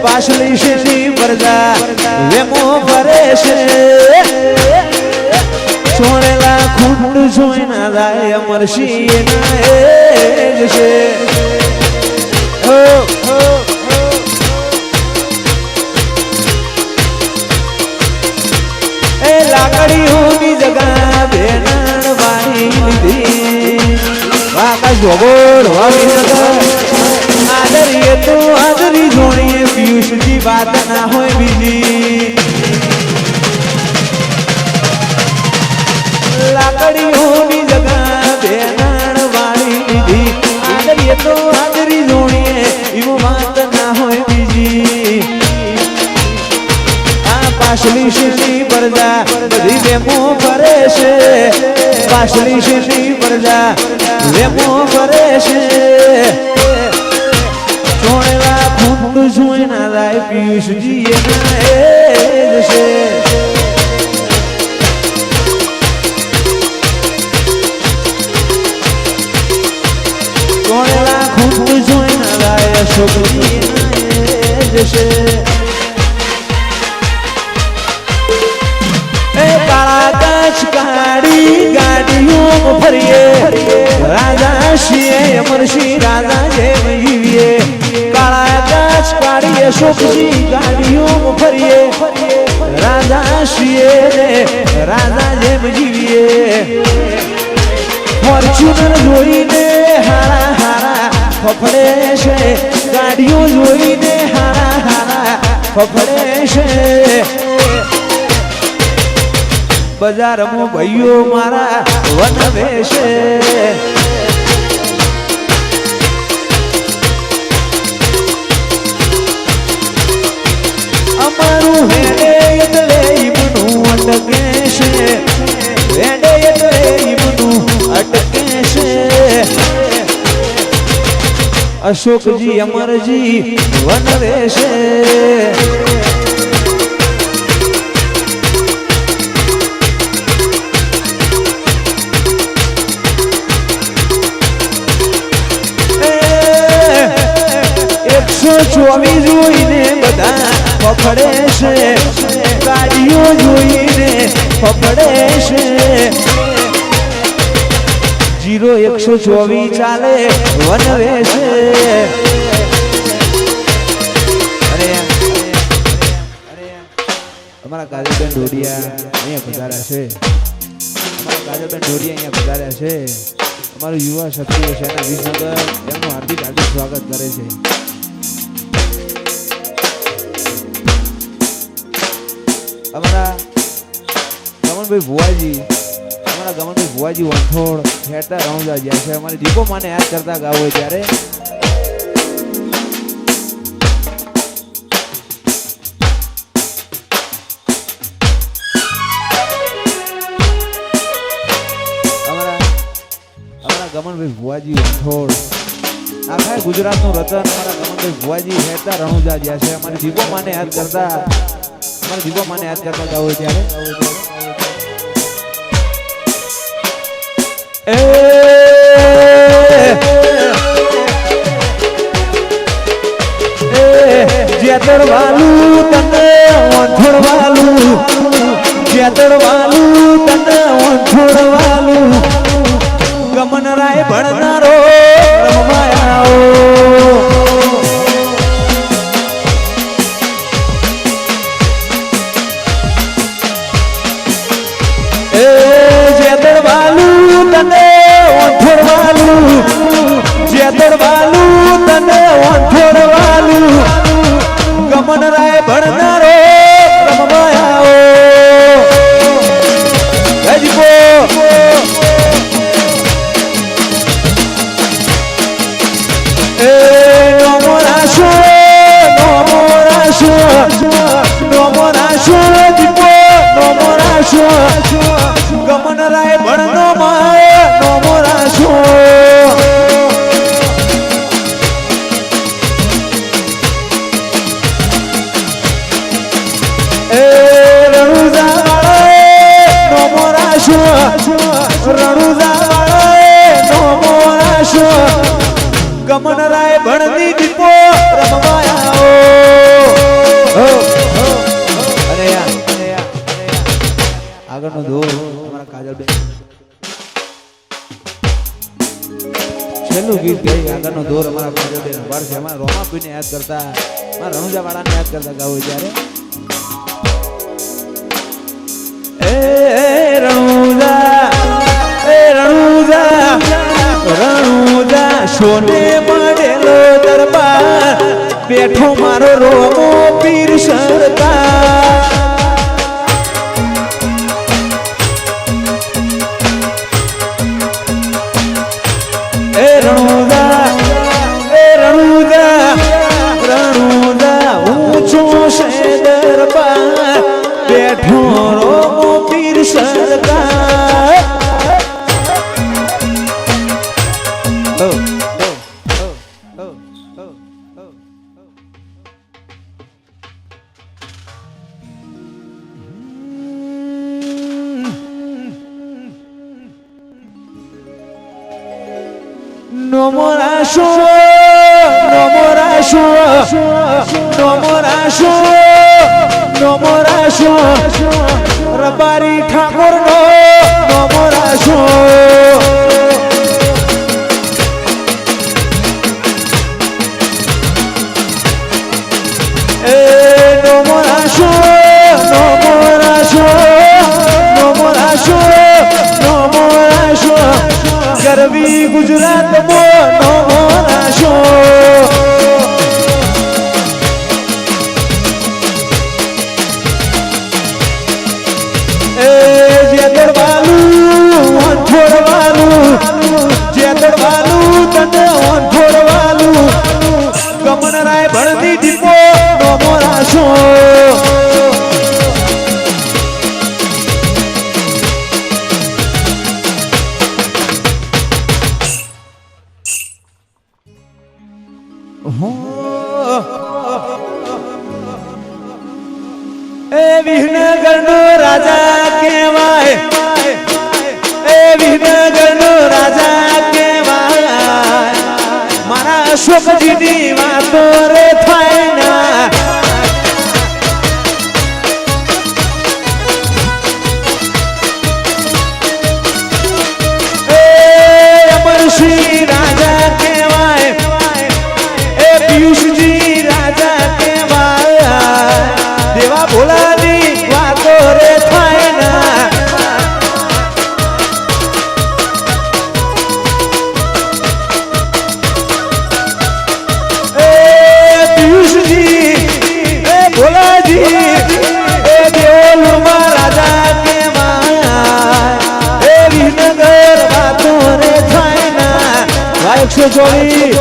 પાછલી શેરી પરજા વેમો ફરે છે છોડેલા ખૂંડ જોઈ ના જાય અમરશી ના એજ છે એ લાકડીઓની જગા બેનાણ વાળી લીધી આકાશ ભોગોળ વાવીનગર આદરીએ તો આદરી જોણીએ પિયુષજી વાત ના હોય બીજી લાકડીઓની જગા બેનાણ વાળી લીધી આદરીએ તો આદરી જોણીએ એવું વાત ના હોય બીજી આ પાછલી શેરી પરજા બધી વેમો ફરે છે પાછલી શેરી પરજા વેમો ફરે છે છોડેલા ખૂંડ જોઈ ના જાય પિયુષજી એના એજ છે છોડેલા ખૂંડ જોઈ ના જાય અશોકજી એના એજ છે કાળી ગાડીઓ ફરીએ રાજા છીએ અમરસિંહ રાજા જેમ જીવીએ કાળા કાચ કાઢીએ અશોકજી ગાડીઓ ફરીએ રાજા છીએ રાજા જેમ જીવીએ ફોર્ચ્યુનર જોઈને હારા હારા ફફડે છે ગાડીઓ જોઈને હારા હારા ફફડે છે બજારમાં ભાઈઓ મારા વનવે છે અમારું હેડે એટલે ઈમનું અટકે છે હેડે એટલે ઈમનું અટકે છે અશોકજી અમરજી વનવે છે ચોવીસ જોઈને બધા ફફડે છે ગાડીઓ જોઈને ફફડે છે 0124 ચાલે વનવે છે અરે અમારા કાજલબેન ઢોડિયા અહીંયા પધાર્યા છે અમારા કાજલબેન ઢોડિયા અહીંયા પધાર્યા છે અમારું યુવા ક્ષત્રિય સેના વિસનગર એમનું હાર્દિક હાર્દિક સ્વાગત કરે છે અમારા ગમનભાઈ ભુવાજી વંથોડ હેરતા રણુજા જ્યાં છે અમારી દીપો માને યાદ કરતા ગાવ હોય ત્યારે અમારા ગમનભાઈ ભુવાજી વંથોડ આખા ગુજરાતનું રતન અમારા ગમનભાઈ ભુવાજી હેરતા રણુજા જ્યાં છે અમારી દીપો માને યાદ કરતા જીવો મને યાદ કરતા ગાવ ત્યારે જેતર વાલું તને ઓંઠોડવાલું જેતર વાલું તને ઓંઠોડવાલું ગમન રાય ભણનારો રમવાયાઓ ગમન રાય ભણનારો રમવાયાઓ ગજબો એ નોમરાશો દીપો નોમરાશો ગમન રાય ભણનો માય નોમરાશો ગમન રાય ભણની દીપો રમવાયાઓ આગળનો દોર અમારા ભાઈઓને વાળશે અમારા રોમાપીને યાદ કરતા અમારા રણુજા વાળાને યાદ કરતા ગાવ ત્યારે એ રણુજા સોને મળેલો દરબાર બેઠો મારો રોમો પીર સરકાર રણુજા ઊંચો છે દરબાર બેઠો રોમો પીર સરકાર નમોરાશો રબારી ઠાકોર નો નમોરાશો એ નમોરાશો ગરવી ગુજરાત મો નમોરાશો ગમનરાય ભણતી દીપો નમોરાશો એ વિહનગર નો રાજા કહેવાય એ વિહનગર નો રાજા કહેવાય મારા અશોકજીની વાતો રે થાય ના એ અમરસિંહ રાજા કહેવાય એ પિયુષજી રાજા કહેવાય દેવા ભોલાની વાતો રે થાય ના એકસો ચોવીસ